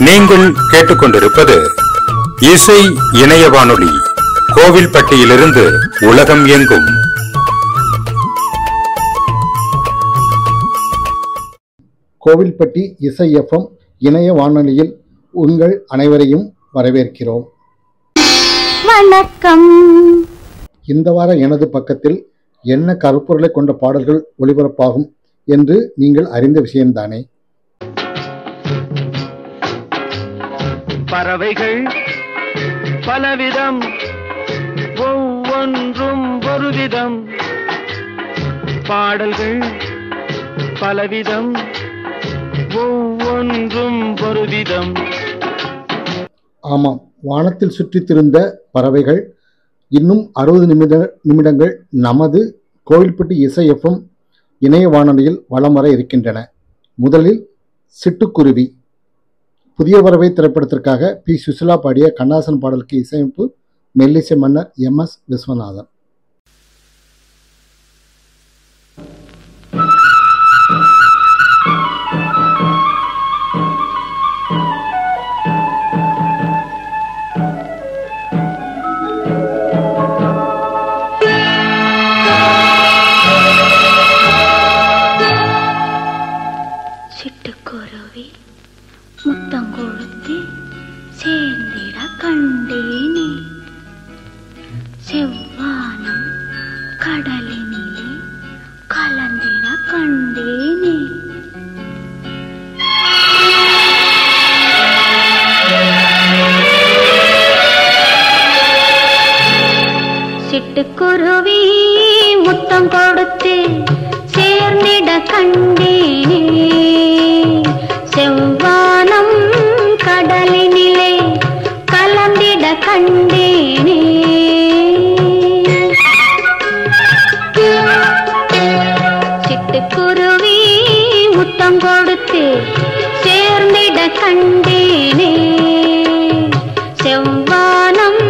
நீங்கள் கேட்டுக்கொண்டிருப்பது இசை இணைய வானொலி, கோவில்பட்டியிலிருந்து உலகம் எங்கும். கோவில்பட்டி இசை எஃப்எம் இணைய வானொலியில் உங்கள் அனைவரையும் வரவேற்கிறோம். வணக்கம். இந்த வார எனது பக்கத்தில் என்ன கருப்பொருளை கொண்ட பாடல்கள் ஒளிபரப்பாகும் என்று நீங்கள் அறிந்த விஷயம்தானே. பறவைகள் பலவிதம், ஒவ்வொன்றும் ஒரு விதம். பாடல்கள் பலவிதம், ஒவ்வொன்றும் ஒரு விதம். ஆமாம், வானத்தில் சுற்றித் திரிந்த பறவைகள் இன்னும் 60 நிமிடங்கள் நமது கோவில்பட்டி இசை எஃப்எம் இணைய வானொலியில் வலம் வர இருக்கின்றன. முதலில் சிட்டுக்குருவி. புதிய பறவை திரைப்படத்திற்காக பி. சுசிலா பாடிய கண்ணாசன் பாடலுக்கு இசையமைப்பு மெல்லிசை மன்னர் MS விஸ்வநாதன். சிட்டுக்குருவி முத்தம் கொடுத்து சேர்ந்திட கண்டேனே, செவ்வானம் கடலினிலே கலந்திட கண்டேனே. சிட்டுக்குருவி முத்தம் கொடுத்து சேர்ந்திட கண்டேனே, செவ்வானம் கடலினிலே கலந்திட கண்டேனே. சிட்டுக்குருவி முத்தம் கொடுத்து சேர்ந்திட கண்டேனே, செவ்வானம்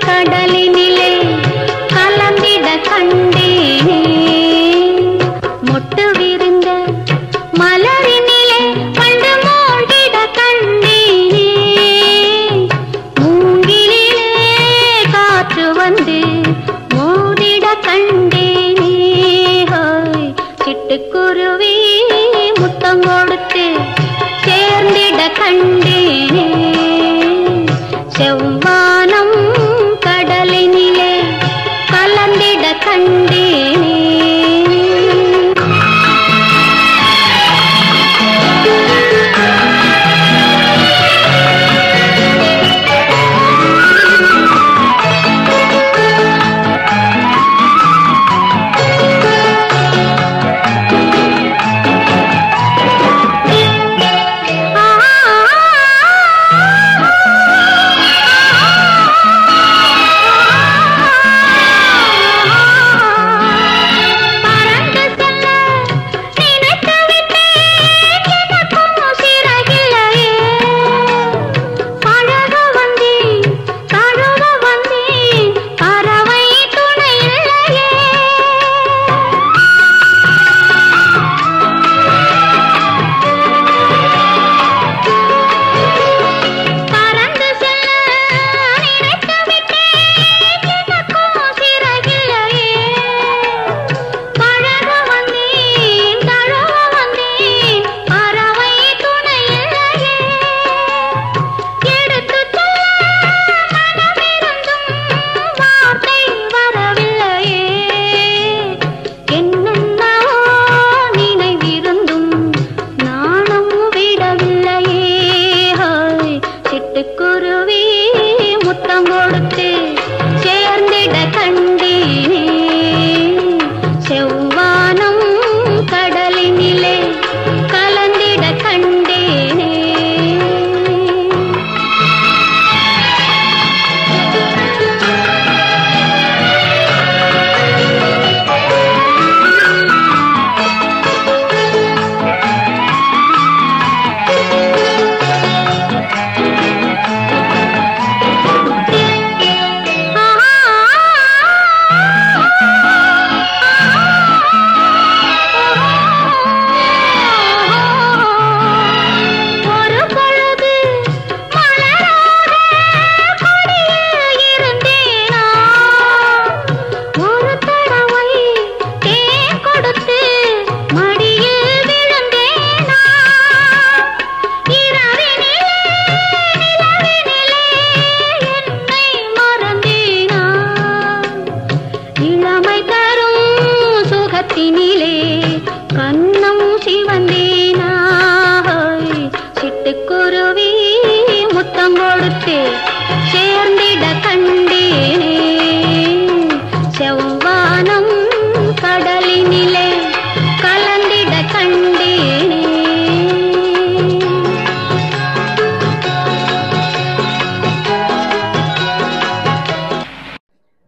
கடலினிலே கலந்திட கண்டேனே. மொட்டு விருந்த மலரினிலே கண்டு மூழ்கிட கண்டேனே, மூங்கிலே காற்று வந்து மூடிட கண்டேனே. ஹோய், சிட்டுக்குருவி முத்தம் கொடுத்து சேர்ந்திட கண்டேனே, செவ்வானம் கடலினிலே கலந்திட கண்டேனே.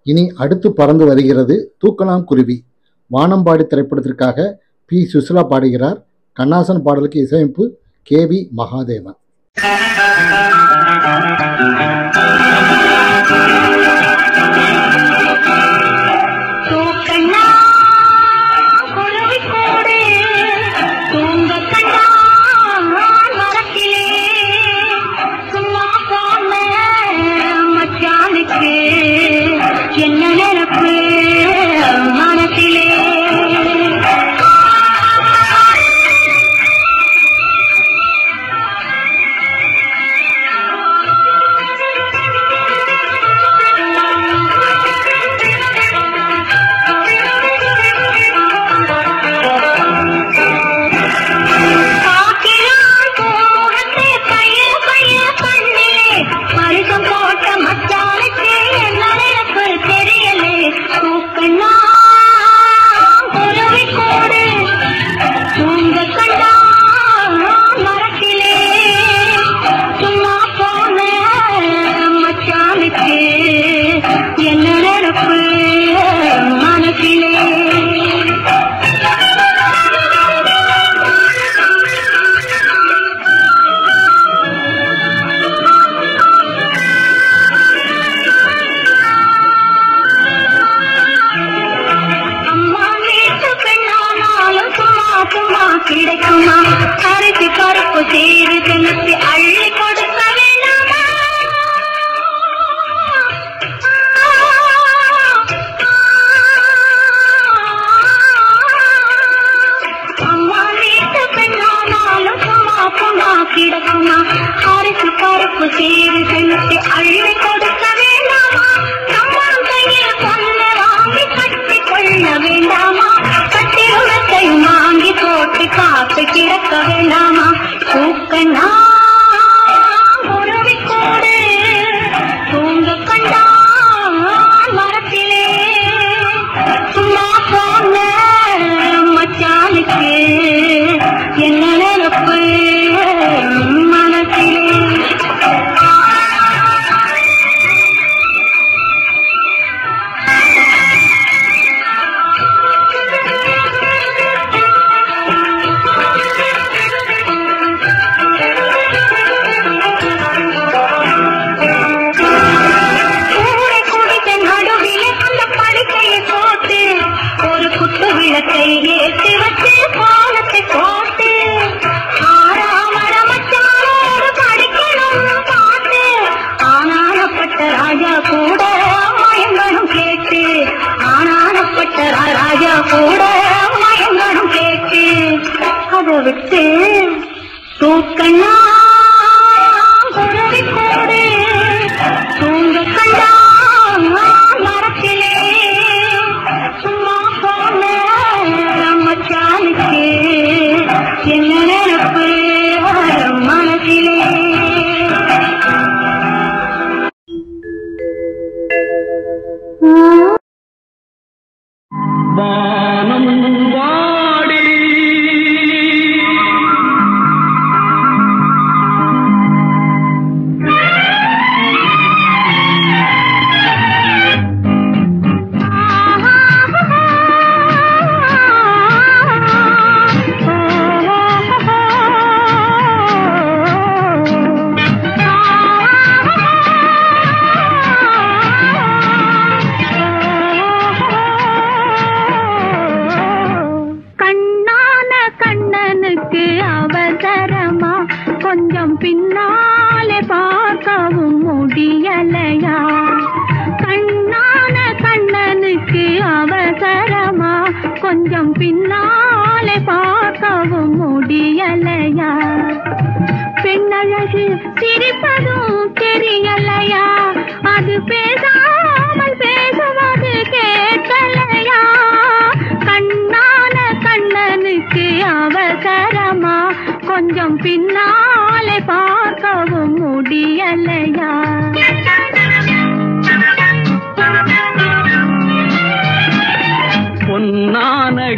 இனி அடுத்து பறந்து வருகிறது தூக்கலாம் குருவி. வானம்பாடி திரைப்படத்திற்காக பி. சுசிலா பாடுகிறார். கண்ணாசன் பாடலுக்கு இசையமைப்பு KV மகாதேவன்.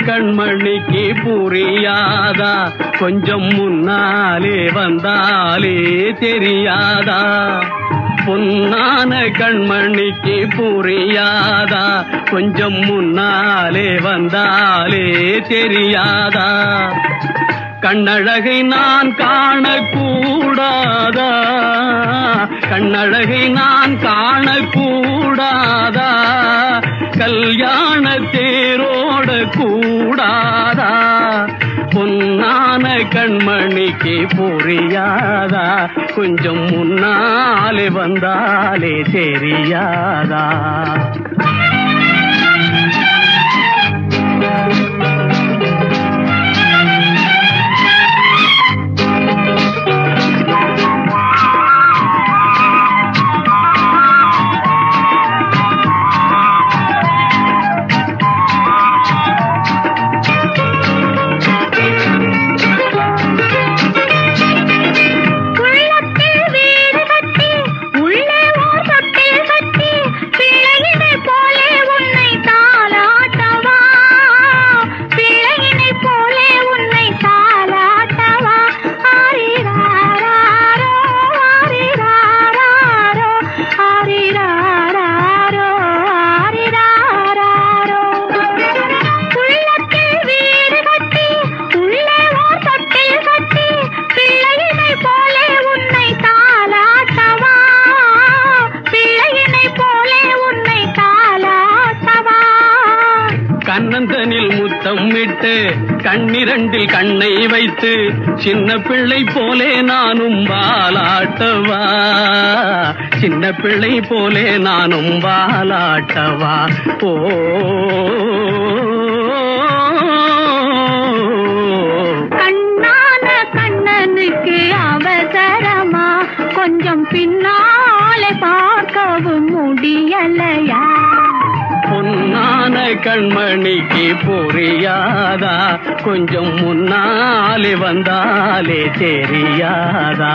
கண்மணிக்கு புரியாதா, கொஞ்சம் முன்னாலே வந்தாலே தெரியாதா? பொன்னான கண்மணிக்கு புரியாதா? கொஞ்சம் முன்னாலே வந்தாலே தெரியாதா? கண்ணழகை நான் காணக்கூடாதா? கண்ணழகை நான் காணக்கூடாதா? கல்யாண தேரோட கூடாதா? பொன்னான கண்மணிக்கு புரியாதா? கொஞ்சம் முன்னாலே வந்தாலே தெரியாதா? கண்ணந்தனில் முத்தம் விட்டு கண்ணிரண்டில் கண்ணை வைத்து சின்ன பிள்ளை போலே நானும் வாலாட்டவா? சின்ன பிள்ளை போலே நானும் வாலாட்டவா? ஓ கண்ணான கண்ணனுக்கு அவசரமா? கொஞ்சம் பின்னாலே பார்க்கவும் முடியலையா? பொன்னான கண்மணிக்கு புரியாதா? கொஞ்சம் முன்னாலே வந்தாலே தெரியாதா?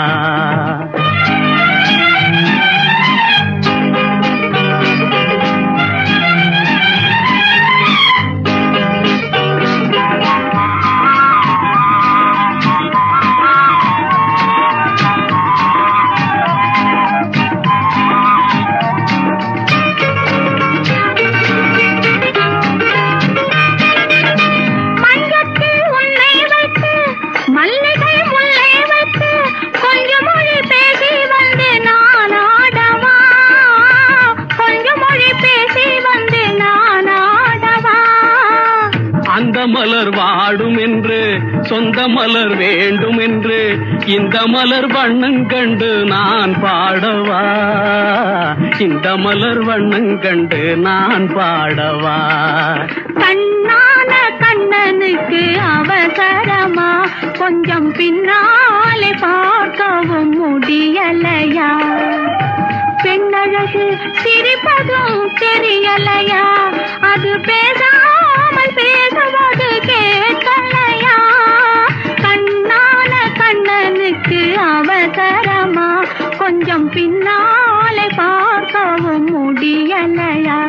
மலர் வாடும் என்று சொந்த மலர் வேண்டும் என்று இந்த மலர் வண்ணம் கண்டு நான் பாடவா? இந்த மலர் வண்ணம் கண்டு நான் பாடவா? கண்ணான கண்ணனுக்கு அவசரமா? கொஞ்சம் பின்னாலே பார்க்கவும் முடியலையா? பெண்ணழகு சிரிப்பதும் தெரியலையா? அது பேசாமல் பேசுவது கேட்கலையா? கண்ணான கண்ணனுக்கு அவசரமா? கொஞ்சம் பின்னாலே பார்க்கவும் முடியலையா?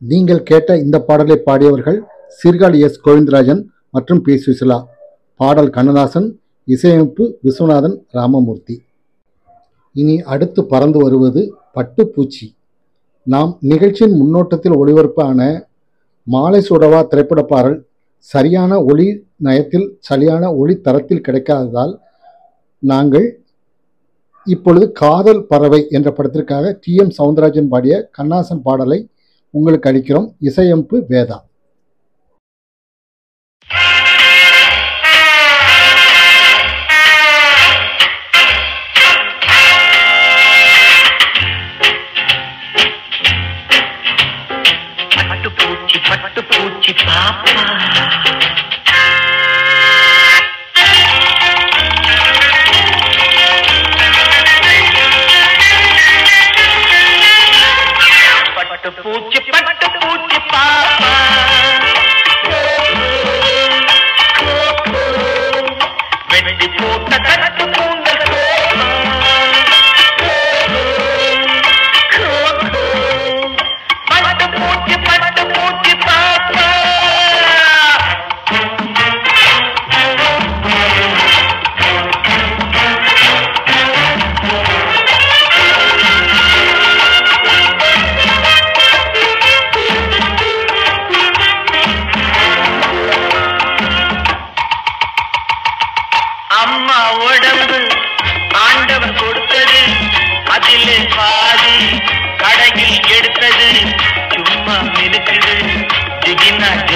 நீங்கள் கேட்ட இந்த பாடலை பாடியவர்கள் சீர்காழி எஸ் கோவிந்தராஜன் மற்றும் பி சுசிலா. பாடல் கண்ணதாசன், இசையமைப்பு விஸ்வநாதன் ராமமூர்த்தி. இனி அடுத்து பறந்து வருவது பட்டுப்பூச்சி. நாம் நிகழ்ச்சியின் முன்னோட்டத்தில் ஒளிபரப்பான மாலை சூடவா திரைப்பட பாடல் சரியான ஒளி நயத்தில் சரியான ஒளி தரத்தில் கிடைக்காததால் நாங்கள் இப்பொழுது காதல் பறவை என்ற படத்திற்காக டி.எம். சவுந்தரராஜன் பாடிய கண்ணதாசன் பாடலை உங்களுக்கு அளிக்கிறோம். இசையமைப்பு வேதா. பட்டுப்பூச்சி பாப்பா பட்டுப்பூச்சி பாப்பா வெட்டி போட்ட கட்டு கூந்தல் பட்டுப்பூச்சி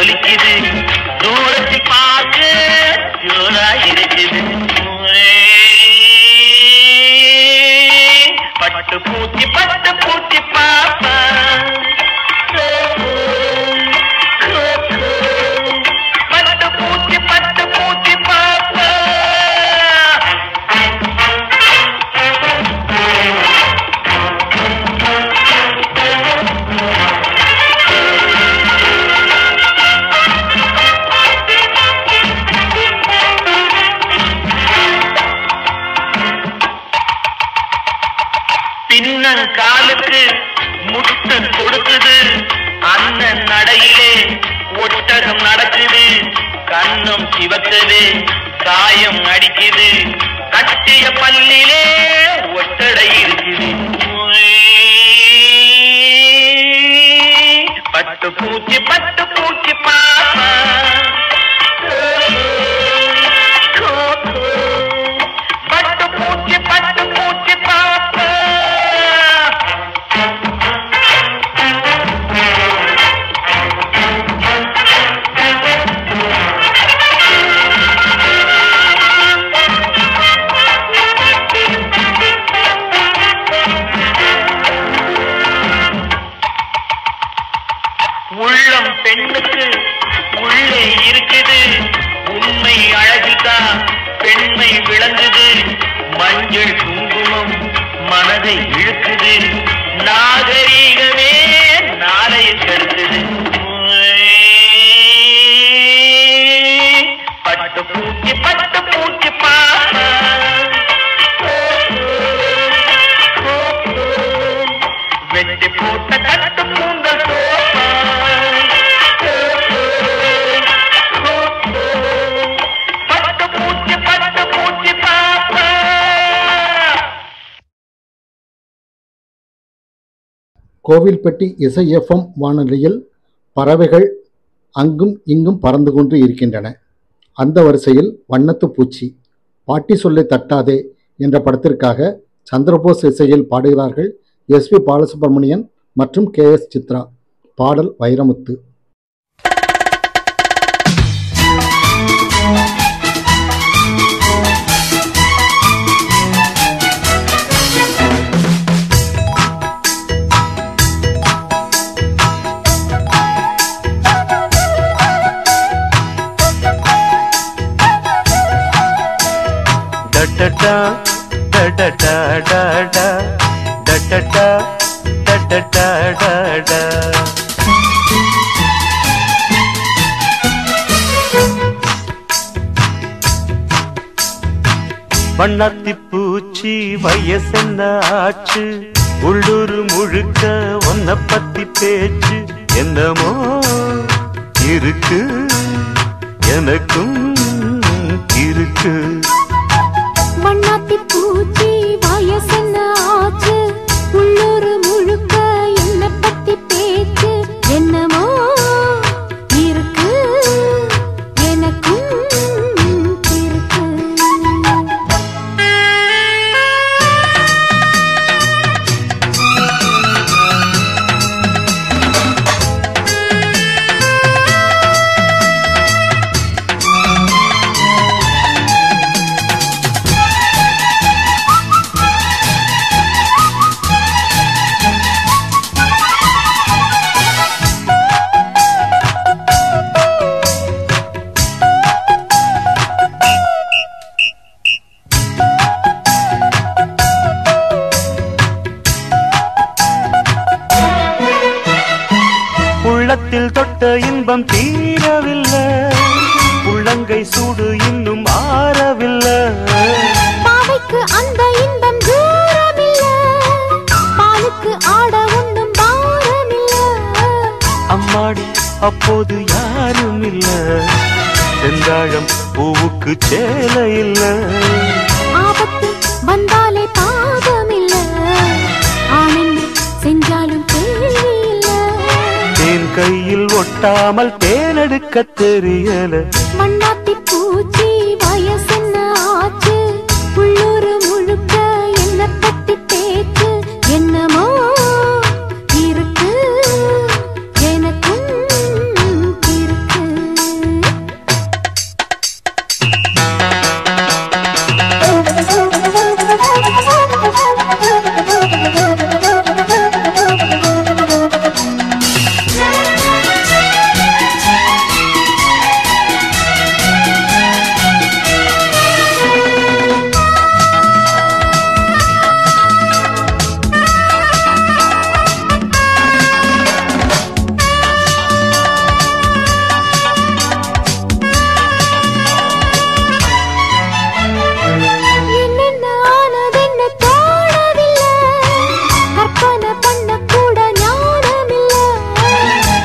ஜொலிக்குது தூரத்தில் பார்க்க ஜோரா இருக்குது பட்டு பூச்சி பாப்பா பட்டு பூச்சி பாப்பா பின்னன் காலுக்கு முட்டன் கொடுக்குது அண்ணன் நடையிலே ஒட்டகம் நடக்குது கண்ணம் சிவக்குது காயம் அடிக்குது கட்டிய பல்லிலே ஒட்டடை இருக்குது பட்டு பூச்சி பாப்பா பட்டு பூச்சி பாப்பா உள்ளம் பெண்ணுக்கு உள்ளே இருக்குது உண்மை அழகிதான் பெண்மை விளங்குது மஞ்சள் குங்குமம் மனதை இழுக்குது நாகரீகமே நாளைய கருத்துது பட்டு பூச்சி பாப்பா வெட்டி போட்ட கட்டு பூந்தல் சோப்பா பட்டு பூச்சி பாப்பா கோவில்பட்டி இசை எஃப்எம் வானொலியில் பறவைகள் அங்கும் இங்கும் பறந்து கொண்டு இருக்கின்றன. அந்த வரிசையில் வண்ணத்து பூச்சி பாட்டி சொல்லை தட்டாதே என்ற படத்திற்காக சந்திரபோஸ் இசையில் பாடுகிறார்கள் எஸ்பி பாலசுப்ரமணியன் மற்றும் KS சித்ரா. பாடல் Vairamuthu. da da da da da da da da da da da da da da. வண்ணத்தி பூச்சி வயசென்ன ஆச்சு உள்ளூர் முழுக்க ஒன்ன பத்தி பேச்சு என்னமோ இருக்கு எனக்கும் இருக்கு. வண்ணாத்தி பூச்சி வயசென்ன ஆச்சு உள்ளூர் முழுக்க என்ன பத்தி பேச்சு என்னமோ இருக்கு எனக்கும் இருக்கு. உள்ளத்தில் தொட்ட இன்பம் தீரவில்லை உள்ளங்கை சூடு இன்னும் ஆறவில்லை. பாவைக்கு அந்த இன்பம் தூரமில்லை பாலுக்கு ஆட ஒன்றும் பாரமில்லை. அம்மாடி அப்போது யாரும் இல்ல செந்தாழம் பூவுக்கு சேலை இல்ல. ஆபத்து வந்தாலே பாதமில்லை ஆனந்து செஞ்சாலும் கேள்வி இல்லை. தேன் கையில் ஒட்டாமல் தேனெடுக்க தெரியல. மண்ணாத்தி பூச்சி வயசென்ன ஆச்சு உள்ளூர் முழுக்க என்ன பத்தி பேச்சு என்னமோ இருக்கு எனக்கும் இருக்கு.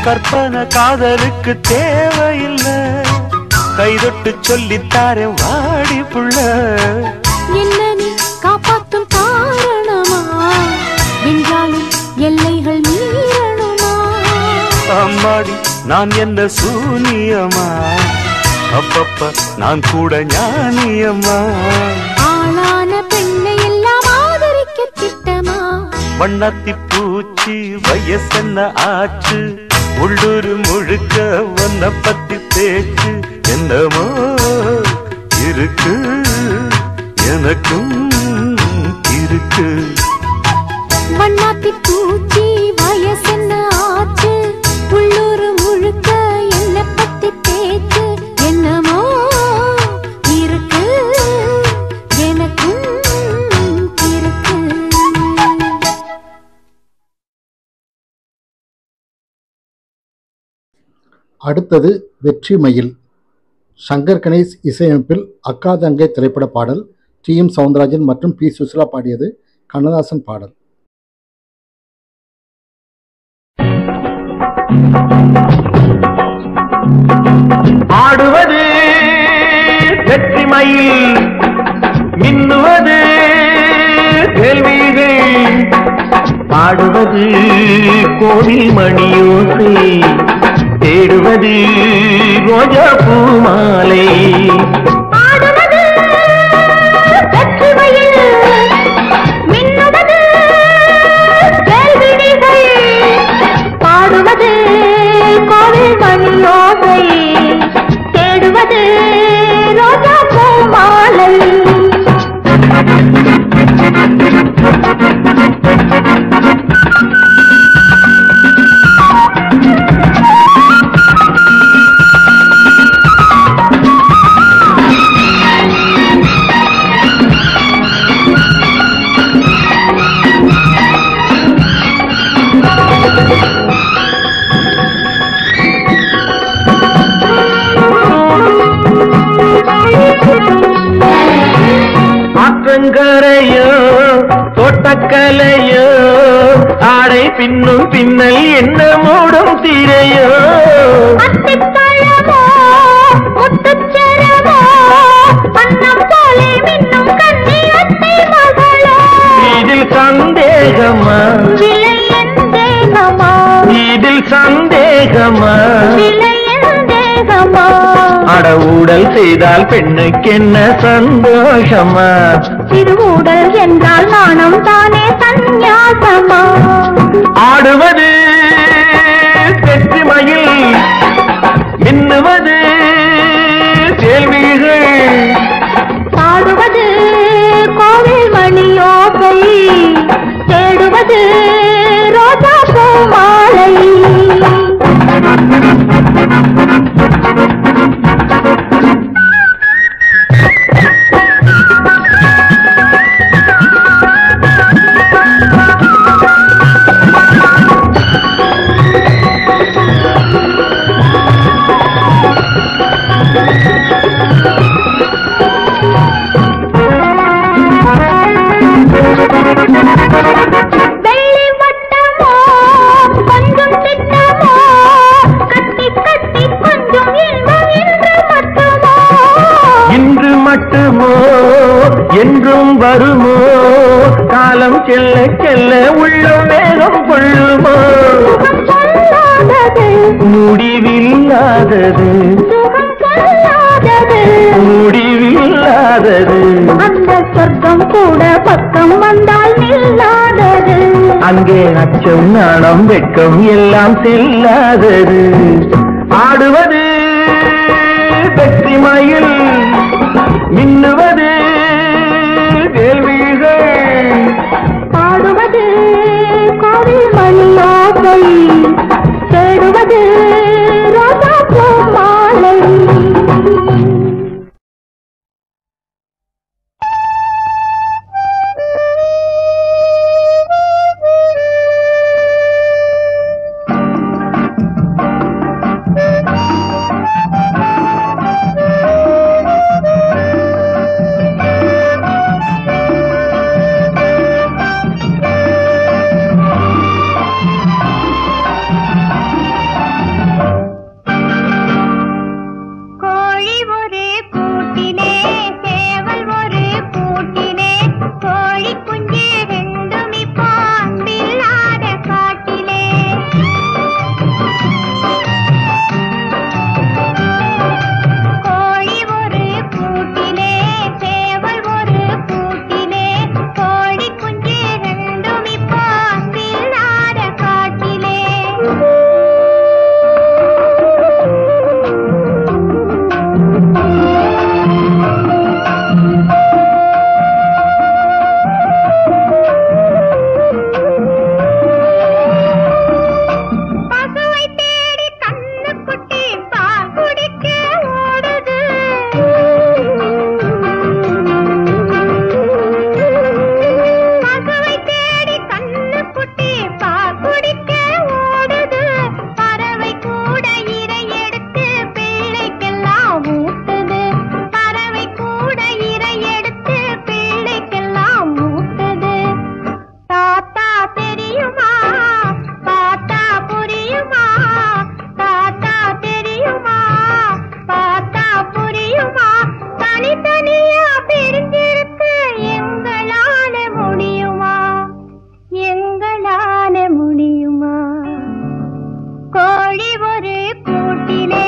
கற்பனை காதலுக்கு தேவையில்லை, கைதொட்டு சொல்லித்தாரேன் வாடி புள்ள. என்ன நீ காப்பாத்தும் காரணமா, என்றாலும் எல்லைகள் மீறணுமா? அம்மாடி நான் என்ன சூனியமா, அப்பப்ப நான் கூட ஞானியம்மா. ஆளான பெண்ணை எல்லாம் ஆதரிக்க திட்டமா? வண்ணாத்தி பூச்சி வயசென்ன ஆச்சு, உள்ளூர் முழுக்க ஒன்ன பத்தி பேச்சு. என்னமோ இருக்கு எனக்கும் இருக்கு. வண்ணாத்தி பூச்சி வயசென்ன ஆச்சு, உள்ளூர் முழுக்க என்ன பத்தி பேச்சு. என்னமோ இருக்கு எனக்கும் இருக்கு. அடுத்தது வெற்றி மயில். சங்கர் கணேஷ் இசையமைப்பில் அக்கா தங்கை திரைப்பட பாடல். டி.எம். சௌந்தரராஜன் மற்றும் பி. சுசிலா பாடியது. கண்ணதாசன் பாடல். ஆடுவது வெற்றி மயில், மின்னுவது கேள்விகள், பாடுவது கோவில் மணியோசை, தேடுவது ரோஜா பூ மாலை. ஆடுவது வெற்றி மயில், மின்னுவது கேள்விகள், பாடுவது கோவில் மணியோசை, தேடுவது ரோஜா பூ மாலை. ஆற்றங்கரையோ தோட்டக்கலையோ, ஆடை பின்னும் பின்னல் என்ன மூடும் திரையோ. அத்திப்பழமோ முத்துச்சரமோ, அன்னம் போலே மின்னும் கண்ணி அத்தை மகளோ. இதில் சந்தேகமா விலை எந்தேகமா, இதில் சந்தேகமா விலை எந்தேகமா. அட ஊடல் செய்தால் பெண்ணுக்கு என்ன சந்தோஷமா. திருவுடல் என்றால் நாணம் தானே சந்நியாசமா. ஆடுவது வெற்றி மயில், மின்னுவது கேள்விகள், பாடுவது கோவில் மணியோசை, தேடுவது ரோஜா பூ மாலை. வெள்ளி வட்டமோ கொஞ்சம் திட்டமோ, கட்டி கட்டி கொஞ்சம் இன்பம் இன்று மட்டுமோ. இன்று மட்டுமோ என்றும் வருமோ, காலம் செல்ல செல்ல உள்ளம் வேகம் கொள்ளுமோ. சுகம் சொல்லாதது முடிவில்லாதது, சுகம் சொல்லாதது, முடிவில்லாதது. அந்த சொர்க்கம் கூட பக்கம் வந்தால் நில்லாதது. அங்கே அச்சம் நாணம் வெட்கம் எல்லாம் செல்லாதது. ஆடுவது வெற்றி மயில், மின்னுவது கேள்விகள், பாடுவது கோவில் மணியோசை, தேடுவது ரோஜா பூ மாலை. ஊட்டுது. பறவை கூட இரை எடுத்து பிள்ளைக்கெல்லாம் ஊட்டுது. தாத்தா தெரியுமா, பார்த்தா புரியுமா, தாத்தா தெரியுமா, பார்த்தா புரியுமா, தனித்தனியா பிரிஞ்சிருக்கு எங்களால முடியுமா, எங்களால முடியுமா? கோழி ஒரு கூட்டிலே,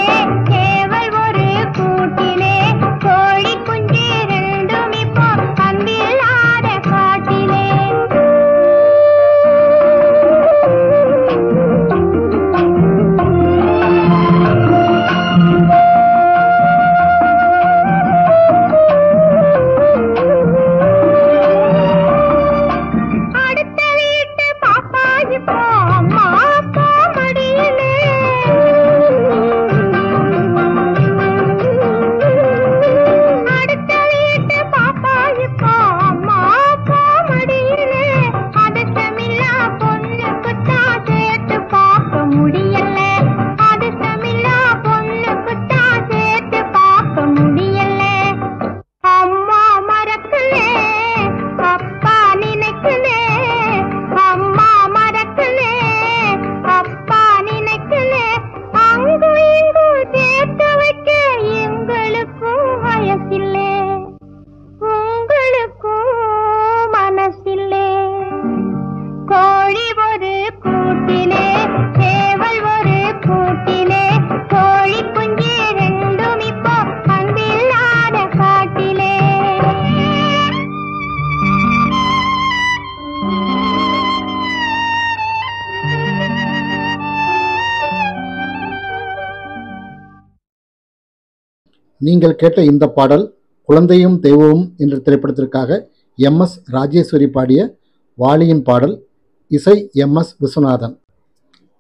சேவல் ஒரு கூட்டிலே, கோழி குஞ்சு ரெண்டும் இப்போ அன்பில்லாத காட்டிலே. அடுத்த வீட்டு பாப்பா இப்போ அம்மா அப்பா மடியிலே. அடுத்த வீட்டு பாப்பா இப்போ அம்மா அப்பா மடியிலே. அதிர்ஷ்டமில்லா பொண்ணுக்குத்தான் சேர்த்து பார்க்க முடியல, அதிர்ஷ்டமில்லா பொண்ணுக்குத்தான் சேர்த்து பார்க்க முடியல. அம்மா மறக்கலே, அப்பா நினைக்கலே, அம்மா மறக்கலே, அப்பா நினைக்கலே. அங்கும் இங்கும் சேர்த்து வைக்க எங்களுக்கும் வயசில்லே, உங்களுக்கும் மனசில்லே. கோழி ஒரு கூட்டிலே, சேவல் ஒரு கூட்டிலே, கோழி குஞ்சு ரெண்டும் இப்போ அன்பில்லாத காட்டிலே. நீங்கள் கேட்ட இந்த பாடல் குழந்தையும் தெய்வமும் என்ற திரைப்படத்திற்காக எம்.எஸ். ராஜேஸ்வரி பாடிய வாலியின் பாடல். இசை எம்.எஸ். விஸ்வநாதன்.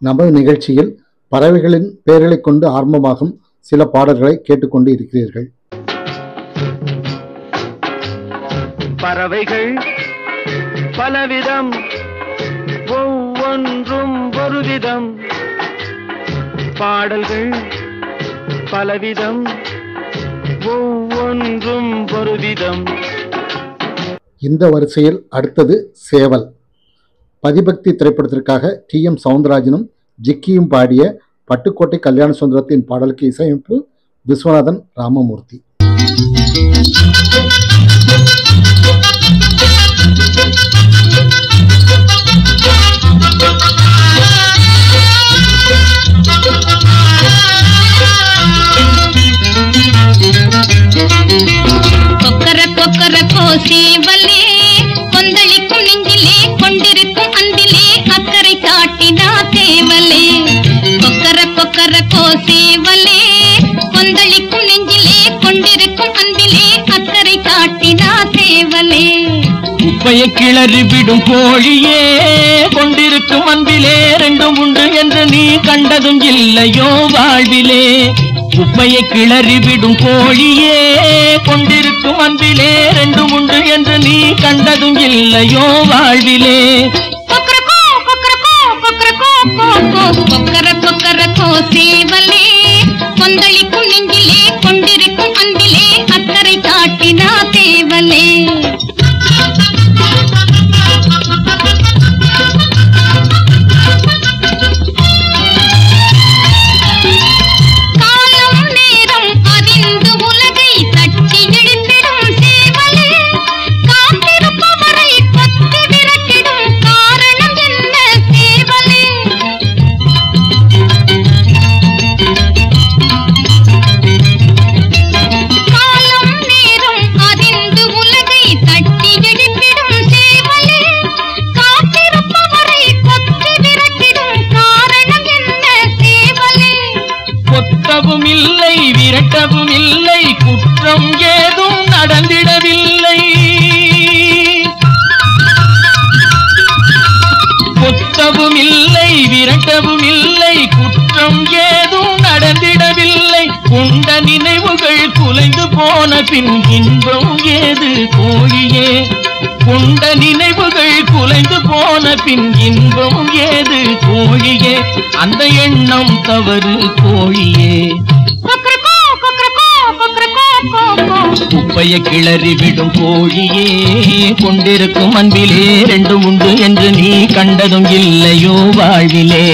நமது நிகழ்ச்சியில் பறவைகளின் பெயர்களைக் கொண்டு ஆரம்பமாகும் சில பாடல்களை கேட்டுக்கொண்டு இருக்கிறீர்கள். பறவைகள் பலவிதம், ஒவ்வொன்றும் ஒரு விதம். பாடல்கள் பலவிதம், ஒவ்வொன்றும் ஒரு விதம். இந்த வரிசையில் அடுத்தது சேவல். பதிபக்தி திரைப்படத்திற்காக டி.எம். சவுந்தரராஜனும் ஜிக்கியும் பாடிய பட்டுக்கோட்டை கல்யாண சுந்தரத்தின் பாடலுக்கு இசையமைப்பு விஸ்வநாதன் ராமமூர்த்தி. கொக்கர கொக்கர கோசேவலே, கொந்தளிக்கும் நெஞ்சிலே கொண்டிருக்கும் அன்பிலே அக்கறை காட்டினா தேவலே. கொக்கர கொக்கர கோசேவலே, கொந்தளிக்கும் நெஞ்சிலே கொண்டிருக்கும் அன்பிலே அக்கறை காட்டினா தேவலே. குப்பையை கிளறி விடும் கோழியே, கொண்டிருக்கும் அன்பிலே ரெண்டும் உண்டு என்று நீ கண்டதும் இல்லையோ வாழ்விலே. குப்பையை கிளறி விடும் கோழியே, கொண்டிருக்கும் அன்பிலே ரெண்டும் உண்டு என்று நீ கண்டதும் இல்லையோ வாழ்விலே. கொக்கரக்கோ கொக்கரக்கோ கொக்கரக்கோ கோக்கோ, கொக்கர கொக்கர கோசேவலே, கொந்தளிக்கும் நெஞ்சிலே கொண்டிருக்கும் அன்பிலே அக்கறை காட்டினா தேவலே. காலம் நேரம் அறிந்து உலகை தட்டி இழுத்திடும் சேவலே, காத்திருப்பவரை கொத்தி விரட்டிடும் காரணம் என்ன சேவலே. காலம் நேரம் அறிந்து உலகை தட்டி இழுத்திடும் சேவலே, காத்திருப்பவரை கொத்தி விரட்டிடும் காரணம் என்ன சேவலே. கொத்தவும் இல்லை விரட்டவும் இல்லை, குற்றம் ஏதும் நடந்திடவில்லை. கொத்தவும் இல்லை விரட்டவும் இல்லை, குற்றம் ஏதும் நடந்திடவில்லை. கொண்ட நினைவுகள் குலைந்து போன பின் இன்பம் ஏது கோழியே. கொண்ட நினைவுகள் குலைந்து போன பின் இன்பம் ஏது கோழியே. அந்த எண்ணம் தவறு கோழியே. கொக்கரக்கோ கொக்கரக்கோ குப்பையை கிளறி விடும் கோழியே, கொண்டிருக்கும் அன்பிலே ரெண்டும் உண்டு என்று நீ கண்டதும் இல்லையோ வாழ்விலே.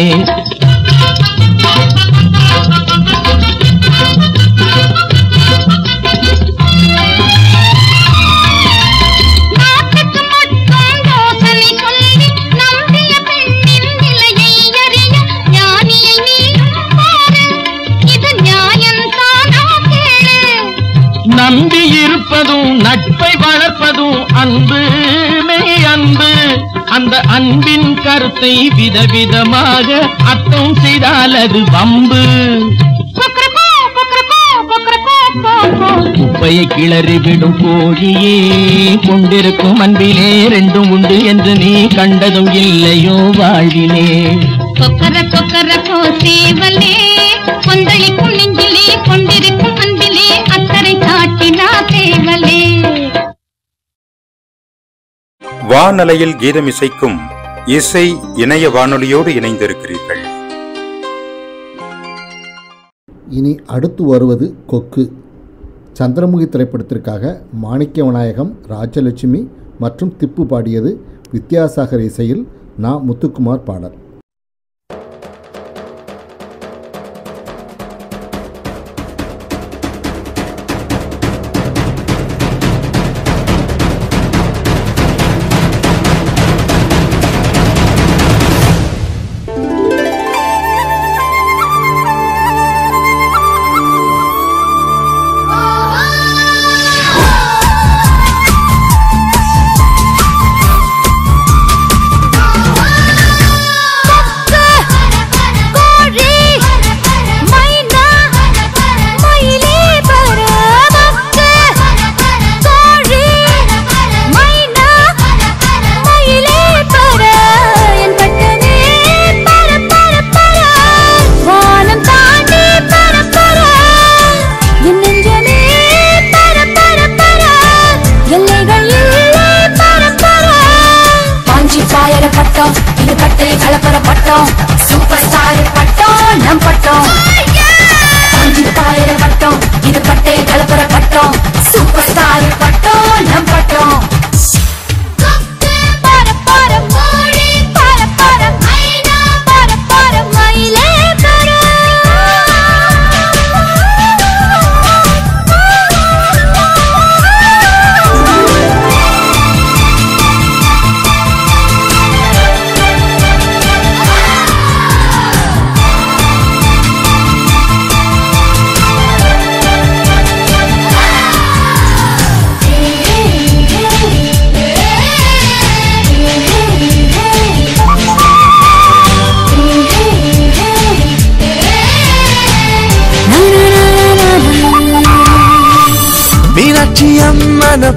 நம்பி இருப்பதும் நட்பை வளர்ப்பதும் அன்பு, மெய் அன்பு. அந்த அன்பின் கருத்தை விதவிதமாக அர்த்தம் செய்தால் அது வம்பு. குப்பையை கிளறி விடும் கோழியே, கொண்டிருக்கும் அன்பிலே ரெண்டும் உண்டு என்று நீ கண்டதும் இல்லையோ வாழ்விலே. கொக்கர கொக்கர கோ சேவலே, கொந்தளிக்கும் நெஞ்சிலே கொண்டிருக்கும் அன்பிலே அக்கறை காட்டினா சேவலே. வானலையில் கீதமிசைக்கும் இசை இணைய வானொலியோடு இணைந்திருக்கிறீர்கள். இனி அடுத்து வருவது கொக்கு. சந்திரமுகி திரைப்படத்திற்காக மாணிக்க விநாயகம், ராஜலட்சுமி மற்றும் திப்பு பாடியது. வித்யாசாகர் இசையில் நா. முத்துக்குமார் பாடல்.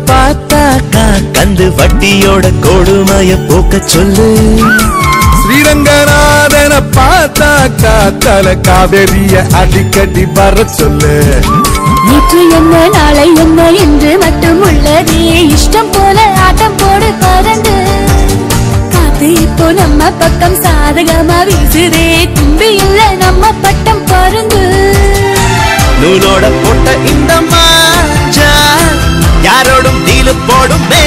பார்த்தாக்கா கந்து வட்டியோட கொடுமைய போக்க சொல்லு. ஸ்ரீரங்கநாதன பார்த்தாக்கா தல காவேரிய அடிக்கடி வர சொல்லு. நேற்று என்ன நாளை என்ன என்று மட்டும் உள்ளதே, இஷ்டம் போல ஆட்டம் போடு பறந்து. காத்து இப்போ நம்ம பக்கம் சாதகமா வீசுதே, தும்பி இல்ல நம்ம பட்டம் பறந்து. நூலோட போட்ட இந்த மாஞ்சா யாரோடும் டீலு போடுமே.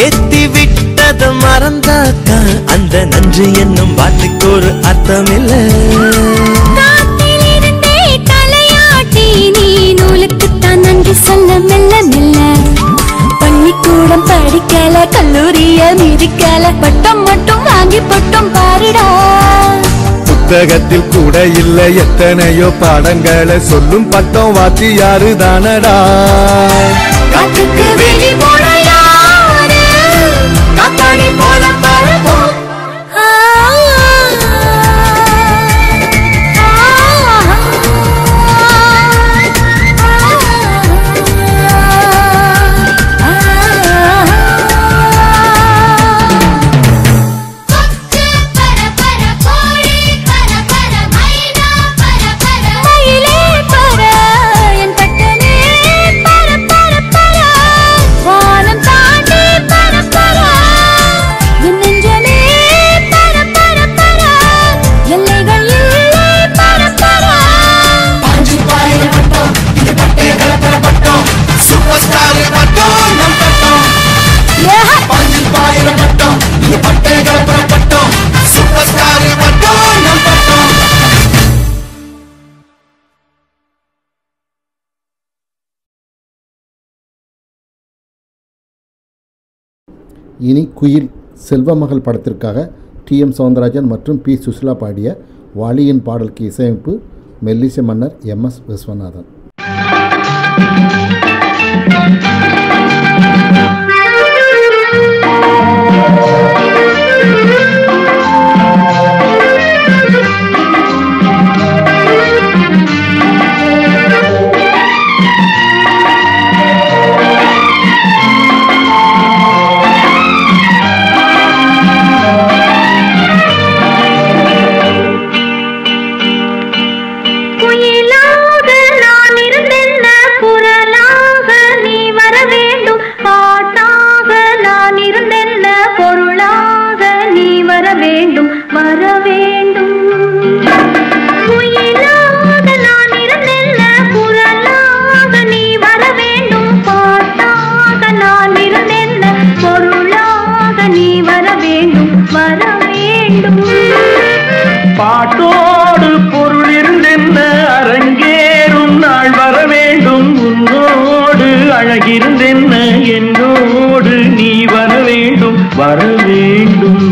ஏத்தி விட்டத மறந்தாக்கா அந்த நன்றி என்னும் வார்த்தைக்கு ஒரு அர்த்தம் இல்ல. தலையாட்டி நீ நூலுக்குத்தான் நன்றி சொல்ல மெல்ல மெல்ல. பள்ளிக்கூடம் படிக்க படிக்கல கல்லூரிய மிதிக்கல பட்டம் மட்டும் வாங்கி பட்டம் பாருடா. புத்தகத்தில் கூட இல்ல எத்தனையோ பாடங்களை சொல்லும் பட்டம் வாத்தியாரு தானடா. காட்டுக்கு வெளி போன யாரு காத்தாடி போல பறப்போம். இனி குயில் செல்வமகள் படத்திற்காக டி.எம். சௌந்தரராஜன் மற்றும் பி. சுசிலா பாடிய வாலியின் பாடலுக்கு இசையமைப்பு மெல்லிசை மன்னர் எம்.எஸ். விஸ்வநாதன். பாட்டோடு பொருள் இருந்தென்ன அரங்கேறும் நாள் வர வேண்டும். உன்னோடு அழகிருந்தென்ன என்னோடு நீ வர வேண்டும் வர வேண்டும்.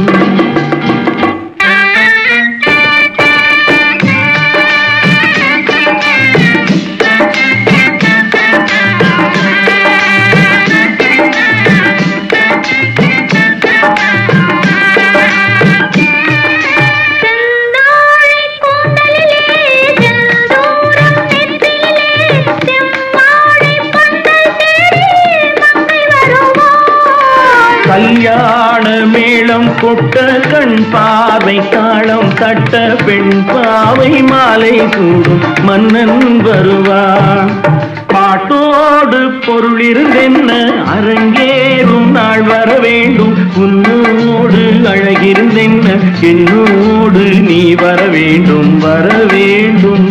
கல்யாண மேளம் கொட்ட கண் பார்வை தாளம் தட்ட பெண் பாவை மாலை சூடும் மன்னன் வருவான். பாட்டோடு பொருள் இருந்தென்ன அரங்கேறும் நாள் வர வேண்டும். உன்னோடு அழகிருந்தென்ன என்னோடு நீ வர வேண்டும் வர வேண்டும்.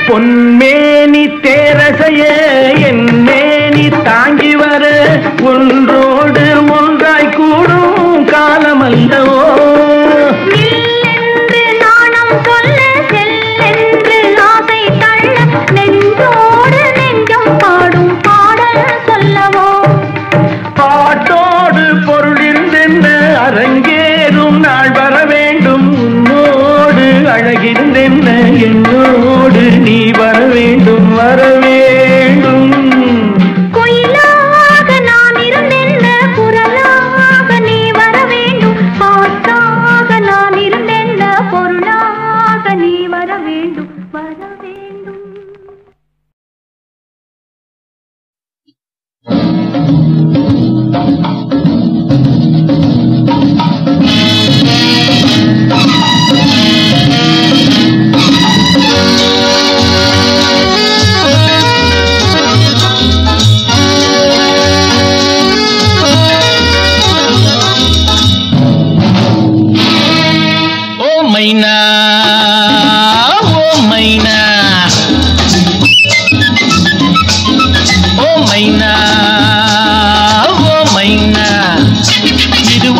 பொன்மேனி தேரசைய என் மேனி தாங்கி வர ஒன்றோடு ஒன்றாய் கூடும் காலமல்லவோ. பாட்டோடு பொருள் இருந்தென்ன அரங்கேறும் நாள் வர வேண்டும். உன்னோடு அழகிருந்தென்ன என்னோடு நீ வர வேண்டும் வர வேண்டும். குயிலாக நான் இருந்தென்ன குரலாக நீ வர வேண்டும். பாட்டாக நான் இருந்தென்ன பொருளாக நீ வர வேண்டும் வர வேண்டும்.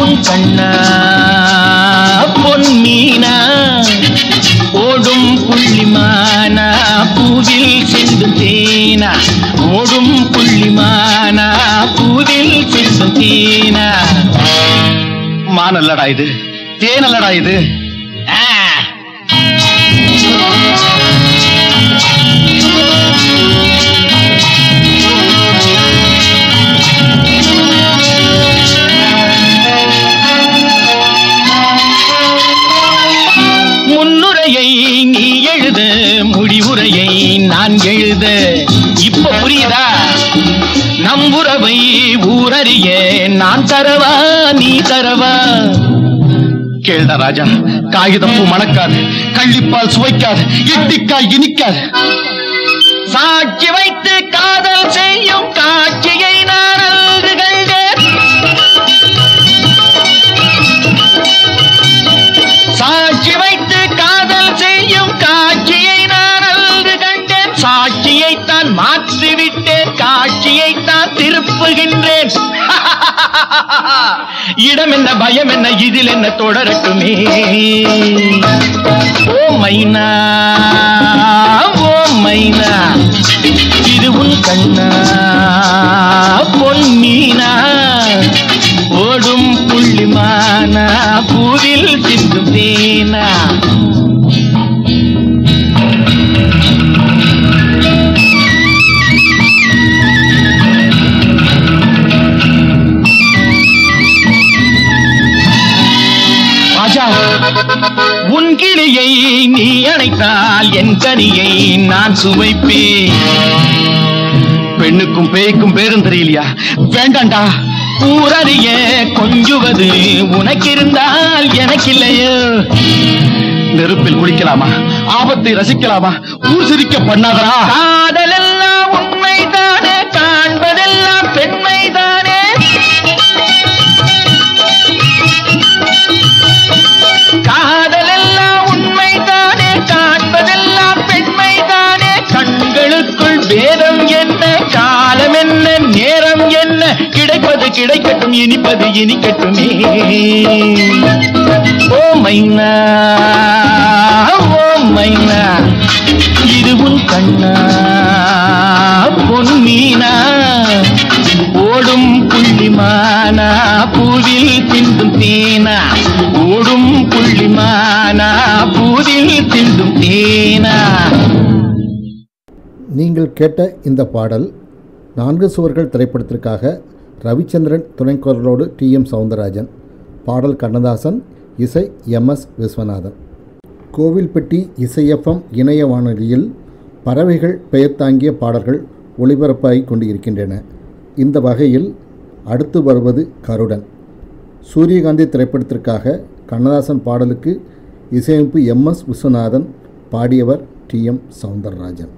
உன் கண்ணா பொன்மீனா ஓடும் புள்ளிமானா பூவில் சிந்தும் தேனா ஓடும் புள்ளிமானா பூவில் சிந்தும் தேனா மானல்லடா இது தேனல்லடா இது முன்னுரையை நீ எழுத முடிவுரையை நான் எழுத இப்ப புரியுதா நம்புறவை ஊரறிய நான் தரவா நீ தரவா கேள்டா ராஜா காகிதப்பூ மணக்காது கள்ளிப்பால் சுவைக்காது இட்டிக்காய் இனிக்காது சாட்சி வைத்து காதல் செய்யும் காட்சியை நான் அன்று கண்டேன் சாட்சி வைத்து காதல் செய்யும் காட்சியை நான் அன்று கண்டேன் சாட்சியைத்தான் மாற்றிவிட்டேன் காட்சியைத்தான் திருப்புகின்றேன் இடம் என்ன பயம் என்ன இதில் என்ன தொடரட்டுமே ஓ மைனா இது உன் கண்ணா பொன்மீனா ஓடும் புள்ளிமானா பூவில் சிந்தும் தேனா உன் கிளியை நீ அணைத்தால் என் கனியை நான் சுவைப்பேன் பெண்ணுக்கும் பேய்க்கும் பேரும் தெரியலையா வேண்டாண்டா ஊரறிய கொஞ்சுவது உனக்கு இருந்தால் எனக்கு இல்லையோ நெருப்பில் குளிக்கலாமா ஆபத்தை ரசிக்கலாமா ஊர் சிரிக்க பண்ணாதரா காதலெல்லாம் உண்மைதானே காண்பதெல்லாம் பெண்மைதானே காதலெல்லாம் உண்மைதானே காண்பதெல்லாம் பெண்மைதானே கண்களுக்குள் வேதம் என்ன காலம் என்ன நேரம் என்ன கிடைப்பது கிடைக்கட்டும் இனிப்பது இனிக்கட்டுமே ஓ மைனா இது உன் கண்ணா பொன்மீனா ஓடும் புள்ளிமானா பூவில் சிந்தும் தேனா ஓடும் புள்ளிமானா பூவில் சிந்தும் தேனா. நீங்கள் கேட்ட இந்த பாடல் 4 சுவர்கள் திரைப்படத்திற்காக ரவிச்சந்திரன் துணைக்குரலோடு டி.எம். சௌந்தரராஜன், பாடல் கண்ணதாசன், இசை எம்.எஸ். விஸ்வநாதன். கோவில்பட்டி இசை எஃப்எம் இணைய வானொலியில் பறவைகள் பெயர் தாங்கிய பாடல்கள் ஒளிபரப்பாகி கொண்டு இருக்கின்றன. இந்த வகையில் அடுத்து வருவது கருடன். சூரியகாந்தி திரைப்படத்திற்காக கண்ணதாசன் பாடலுக்கு இசையமைப்பு எம்.எஸ். விஸ்வநாதன், பாடியவர் டி.எம். சௌந்தரராஜன்.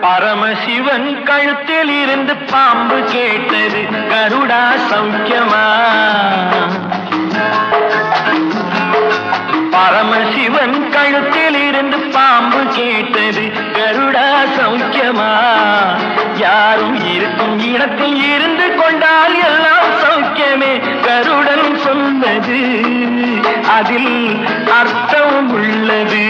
பரமசிவன் கழுத்தில் இருந்து பாம்பு கேட்டது, கருடா சௌக்கியமா? பரமசிவன் கழுத்தில் இருந்து பாம்பு கேட்டது, கருடா சௌக்கியமா? யாரும் இருக்கும் இடத்தில் இருந்து கொண்டால் எல்லாம் சௌக்கியமே, கருடன் சொன்னது அதில் அர்த்தம் உள்ளது.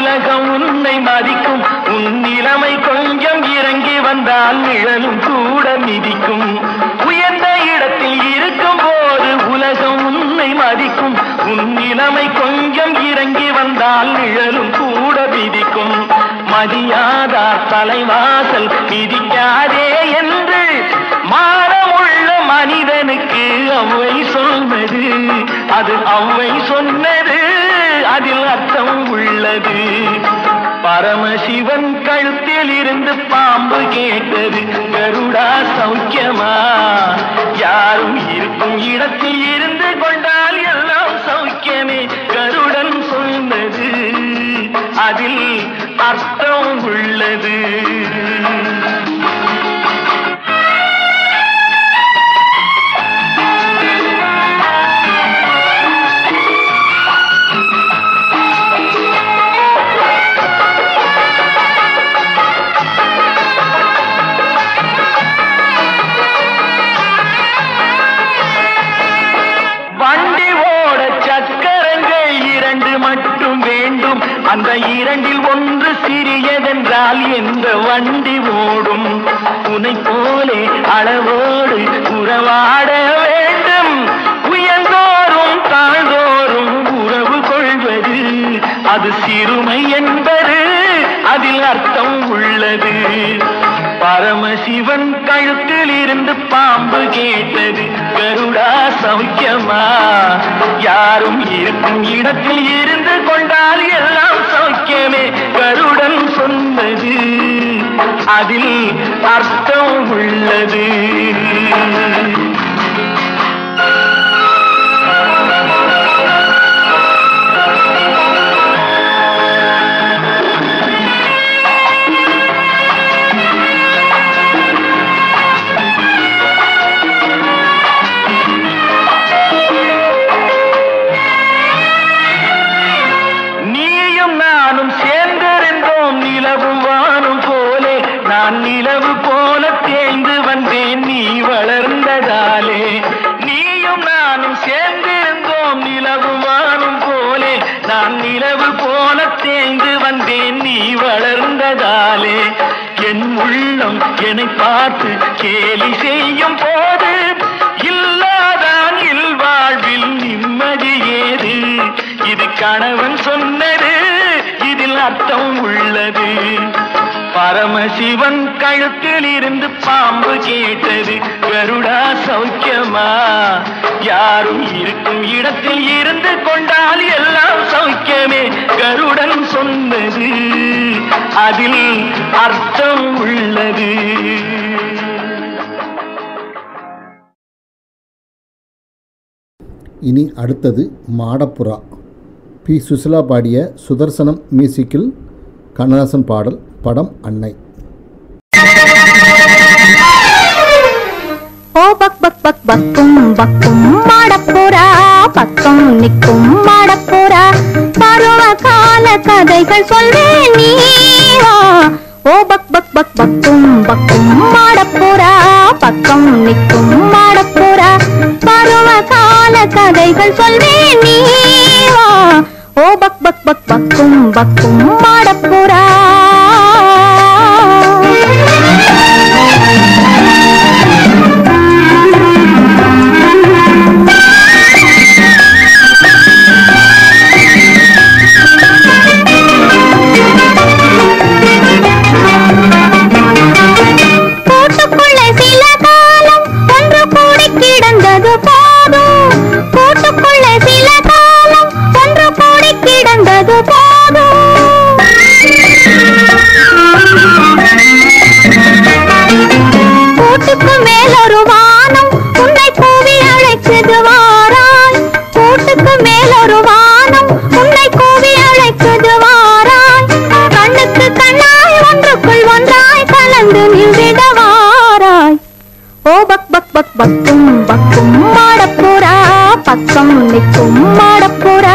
உலகம் உன்னை மதிக்கும், உன் நிலைமை கொஞ்சம் இறங்கி வந்தால் நிழலும் கூட மிதிக்கும். உயர்ந்த இடத்தில் இருக்கும் போது உலகம் உன்னை மதிக்கும், உன் நிலைமை கொஞ்சம் இறங்கி வந்தால் நிழலும் கூட மிதிக்கும். மதியாதார் தலைவாசல் மிதிக்காதே என்று மானமுள்ள மனிதனுக்கு அவ்வை சொன்னது, அது அவ்வை சொன்னது, அதில் அர்த்தம் உள்ளது. பரமசிவன் கழுத்தில் இருந்து பாம்பு கேட்டது, கருடா சௌக்கியமா? யாரும் இருக்கும் இடத்தில் இருந்து கொண்டால் எல்லாம் சௌக்கியமே. கருடன் சொன்னது, அதில் அர்த்தம் உள்ளது. அந்த இரண்டில் ஒன்று சிறியதென்றால் எந்த வண்டி ஓடும்? உன்னை போலே அளவோடு உறவாட வேண்டும். உயர்ந்தோறும் தாழ்ந்தோறும் உறவு கொள்வது அது சிறுமை என்பது, அதில் அர்த்தம் உள்ளது. பரமசிவன் கழுத்தில் இருந்து பாம்பு கேட்டது, கருடா சௌக்கியமா? யாரும் இருக்கும் இடத்தில் இருந்து கொண்டால் எல்லாம் சௌக்கியமே. கருடன் சொன்னது, அதில் அர்த்தம் உள்ளது. நிலவு போல தேய்ந்து வந்தேன் நீ வளர்ந்ததாலே. நீயும் நானும் சேர்ந்திருந்தோம் நிலவு வானும் போலே. நான் நிலவு போல தேய்ந்து வந்தேன் நீ வளர்ந்ததாலே. என் உள்ளம் என்னை பார்த்து கேலி செய்யும் போது இல்லாதான் இல்வாழ்வில் நிம்மதி ஏது? இது கணவன் சொன்னது, இதில் அர்த்தம் உள்ளது. பரமசிவன் கழுத்தில் இருந்து பாம்பு கேட்டது, கருடா சௌக்கியமா? யாரும் இருக்கும் இடத்தில் இருந்து கொண்டால் எல்லாம் சௌக்கியமே. கருடன் சொன்னது, அதில் அர்த்தம் உள்ளது. இனி அடுத்தது மாடப்புறா. பி. சுசிலா பாடிய சுதர்சனம் மியூசிக்கில் கண்ணதாசன் பாடல். படம் அன்னை. ஓ பக் பக் பக் பக்கும் பக்கும் மாடப்புறா, பக்கம் நிற்கும் மாடப்புறா, பருவ கால கதைகள் சொல்வேன் நீ வா. ஓ பக் பக் பக் பக்கும் பக்கும் மாடப்புறா, பக்கம் நிற்கும் மாடப்புறா, பருவ கால கதைகள் சொல்வேன் நீ வா. ஓ பக் பக் பக் பக்கும் பக்கும் மாடப்புறா. பக்கும் பக்கும் மாடப்புறா, பக்கம் நிற்கும் மாடப்புறா,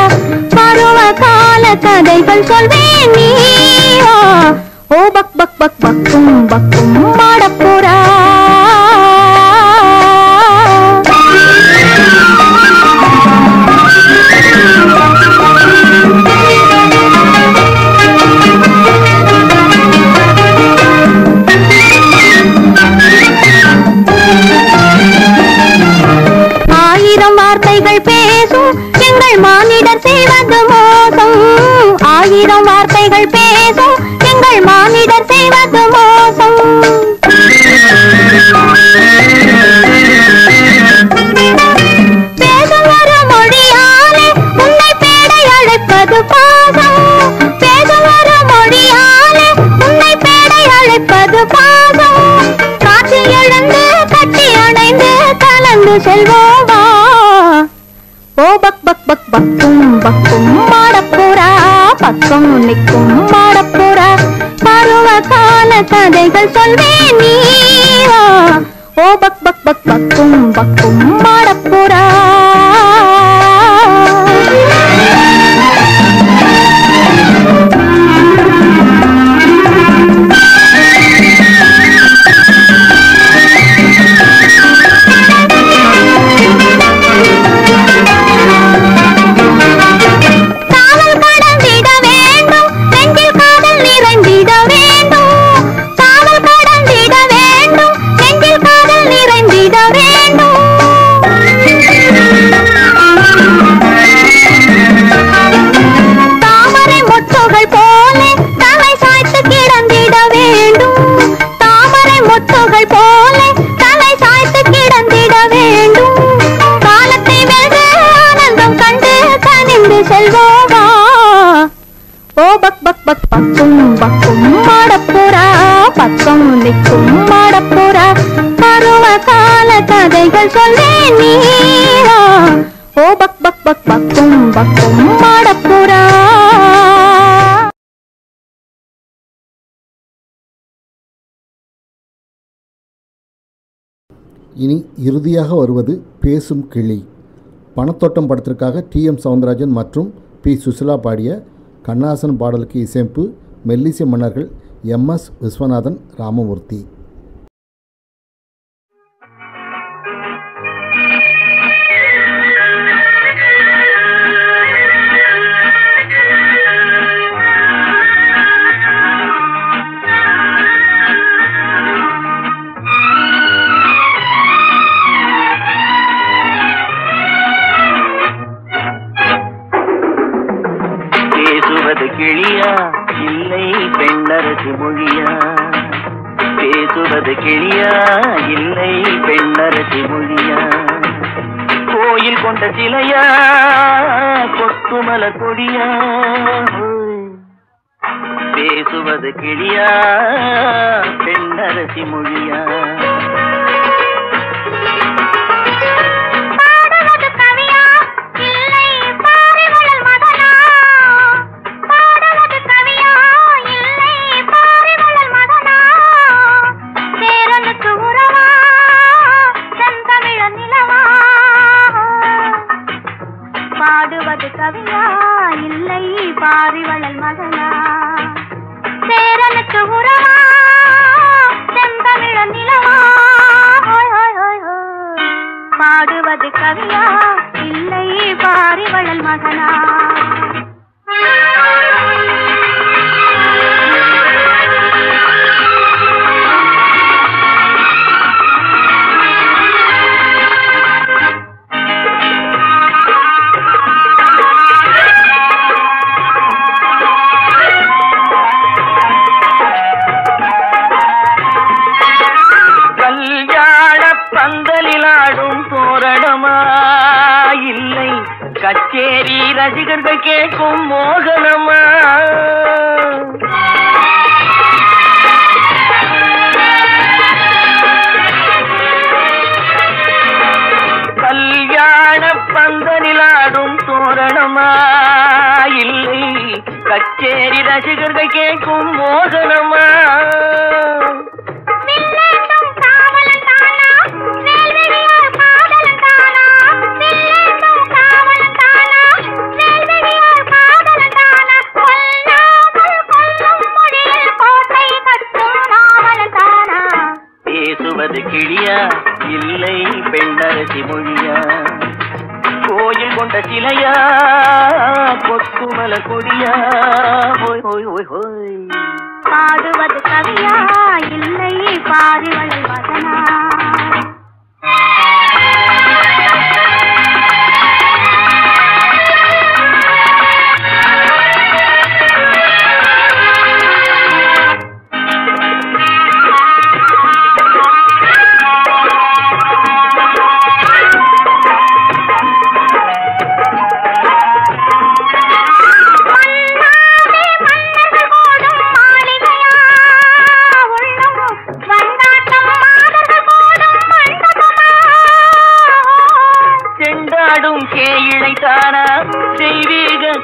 பருவ கால கதைகள் சொல்வேன் நீ வா. ஓ பக் பக் பக் பக்கும் பக்கும் மாடப்புறா. மானிடர் செய்வது மோசம், ஆயிரம் வார்த்தைகள் பேசும் எங்கள் மானிடர் செய்வது மோசம். கனிந்து செல்வோவா. ஓ பக் பக் பக் பக்கும் பக்கும் மாடப்புறா, பக்கம் நிற்கும் மாடப்புறா, பருவ கால கதைகள் சொல்வேன் நீவா. ஓ பக் பக் பக் பக்கும் பக்கும் மாடப்புறா. பக்கம் நிற்கும் மாடப்புறா, பருவ கால கதைகள் சொல்வேன் நீவா. ஓ பக் பக் பக் பக்கும் பக்கும் மாடப்புறா. இனி இறுதியாக வருவது பேசும் கிளி. பணத்தோட்டம் படத்திற்காக டி.எம். சௌந்தரராஜன் மற்றும் பி. சுசிலா பாடிய கண்ணாசன் பாடலுக்கு இசையமைப்பு மெல்லிசை மன்னர்கள் எம்.எஸ். விஸ்வநாதன், ராமமூர்த்தி. பேசுவது கிளியா இல்லை பெண்ணரசி மொழியா, பேசுவது கிளியா இல்லை பெண்ணரசி மொழியா, கோயில் கொண்ட சிலையா கொத்துமல கொடியா, பேசுவது கிளியா பெண்ணரசி மொழியா. பாடுவது கவியா இல்லை பாரிவளல் மகனா, சேரனுக்கு உறவா செந்தமிழ நிலவா. பாடுவது கவியா இல்லை பாரிவளல் மகனா. கச்சேரி ரசிகர்கள் கேட்கும் மோகனமா, கல்யாண பந்தலிலாடும் தோரணமா, இல்லை கச்சேரி ரசிகர்கள் கேட்கும் மோகனமா. பேசுவது கிளியா இல்லை பெண்ணரசி மொழியா, கோயில் கொண்ட சிலையா கொத்துமல கொடியா, ஹோய் ஹோய் ஹோய் ஹோய். பாடுவது கவியா இல்லை பாரிவளல் மகனா.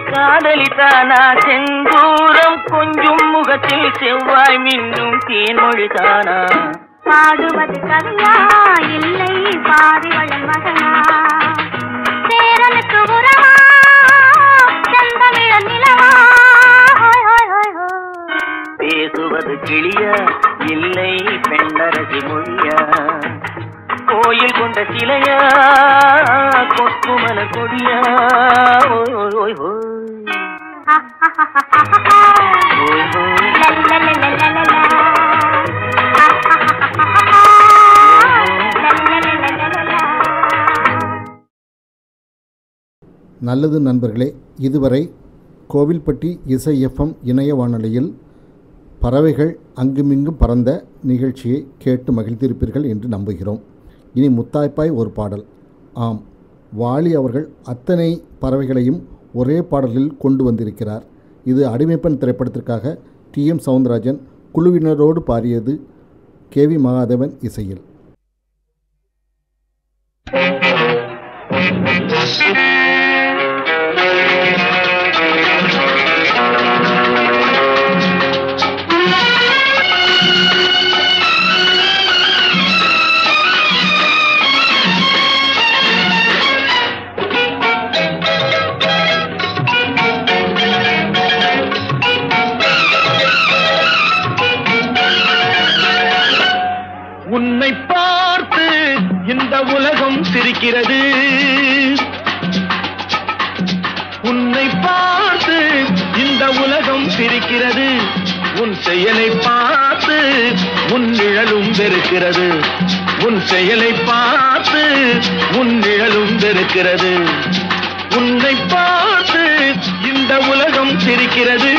காதலித்தானா செந்தூரம் கொஞ்சம் முகத்தில் செவ்வாய் மின்னும் தேன்மொழிதானா பாடுவது கவியா இல்லை பாரிவளன் மகனா சேரனுக்கு உறவா செந்தமிழன் நிலவா பேசுவது கிளியா இல்லை பெண்ணரசி மொழியா கோயில் கொண்ட சிலையா கொக்குமல கொடியா ஓய் ஓய் ஓய் ஓய் நல்லது நண்பர்களே, இதுவரை கோவில்பட்டி இசை எஃப்எம் இணைய வானொலியில் பறவைகள் அங்குமிங்கும் பறந்த நிகழ்ச்சியை கேட்டு மகிழ்ந்திருப்பீர்கள் என்று நம்புகிறோம். இனி முத்தாய்ப்பாய் ஒரு பாடல். ஆம், வாலி அவர்கள் அத்தனை பறவைகளையும் ஒரே பாடலில் கொண்டு வந்திருக்கிறார். இது அடிமைப்பெண் திரைப்படத்திற்காக டி.எம். சவுந்தரராஜன் குழுவினரோடு பாடியது கே.வி. மகாதேவன் இசையில். உன்னை பார்த்து இந்த உலகம் சிரிக்கிறது, உன்னை பார்த்து இந்த உலகம் சிரிக்கிறது, உன் செயலை பார்த்து உன் நிழலும் வெறுக்கிறது, உன் செயலை பார்த்து உன் நிழலும் வெறுக்கிறது, உன்னை பார்த்து இந்த உலகம் சிரிக்கிறது.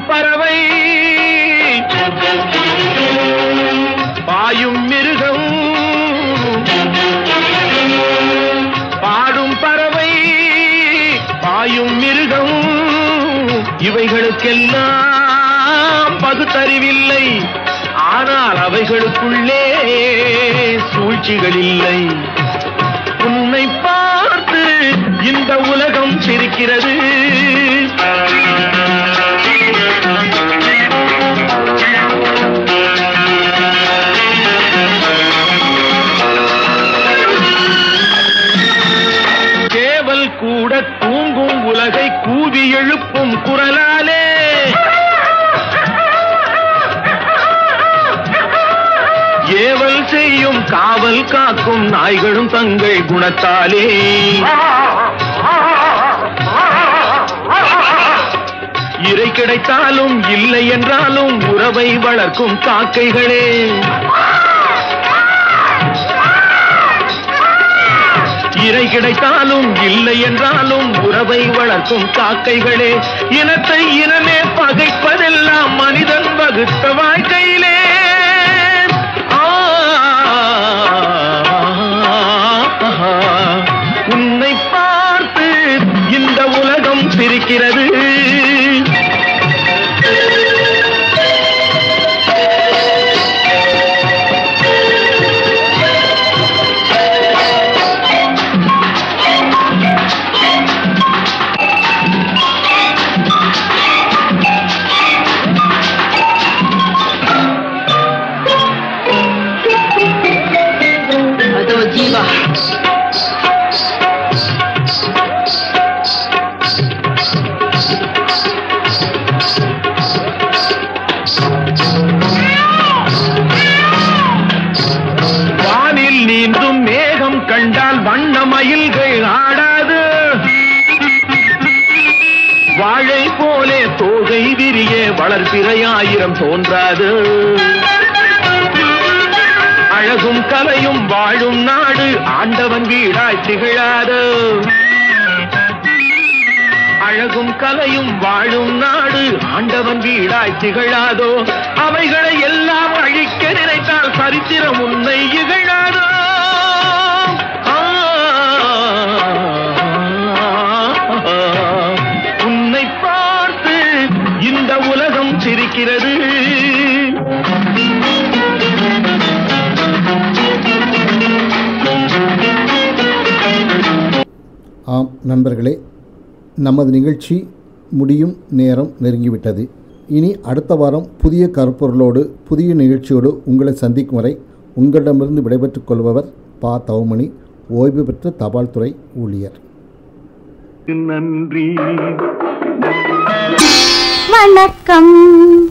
பறவை பாயும் மிருகம், பாடும் பறவை பாயும் மிருகம், இவைகளுக்கெல்லாம் பகுத்தறிவில்லை, ஆனால் அவைகளுக்குள்ளே சூழ்ச்சிகள் இல்லை. உன்னை பார்த்து இந்த உலகம் சிரிக்கிறது. சேவல் கூட தூங்கும் உலகை கூவி எழுப்பும் குரலாலே, ஏவல் செய்யும் காவல் காக்கும் நாய்களும் தங்கள் குணத்தாலே, இறை கிடைத்தாலும் இல்லை என்றாலும் உறவை வளர்க்கும் காக்கைகளே, இறை கிடைத்தாலும் இல்லை என்றாலும் உறவை வளர்க்கும் காக்கைகளே, இனத்தை இனமே பகைப்பதெல்லாம் மனிதன் வகுத்த வாழ்க்கையிலே. உன்னை பார்த்து இந்த உலகம் சிரிக்கிறது. வானில் நீந்தும் மேகம் கண்டால் வண்ண மயில்கள் ஆடாது, வாழை போலே தோகை விரிய வளர்பிறையாயிரம் தோன்றாது, அழகும் கலையும் வாழும் நாடு ஆண்டவன் வீடாய் திகழாது, அழகும் கலையும் வாழும் நாடு ஆண்டவன் வீடாய் திகழாதோ, அவைகளை எல்லாம் அழிக்க நினைத்தால் சரித்திரம் உன்னை இகழாதோ. உன்னை பார்த்து இந்த உலகம் சிரிக்கிறது. ஆம் நண்பர்களே, நமது நிகழ்ச்சி முடியும் நேரம் நெருங்கிவிட்டது. இனி அடுத்த வாரம் புதிய கருப்பொருளோடு புதிய நிகழ்ச்சியோடு உங்களை சந்திக்கும் வரை உங்களிடமிருந்து விடைபெற்றுக் கொள்பவர் பா. தவமணி, ஓய்வு பெற்ற தபால் துறை ஊழியர். நன்றி. வணக்கம்.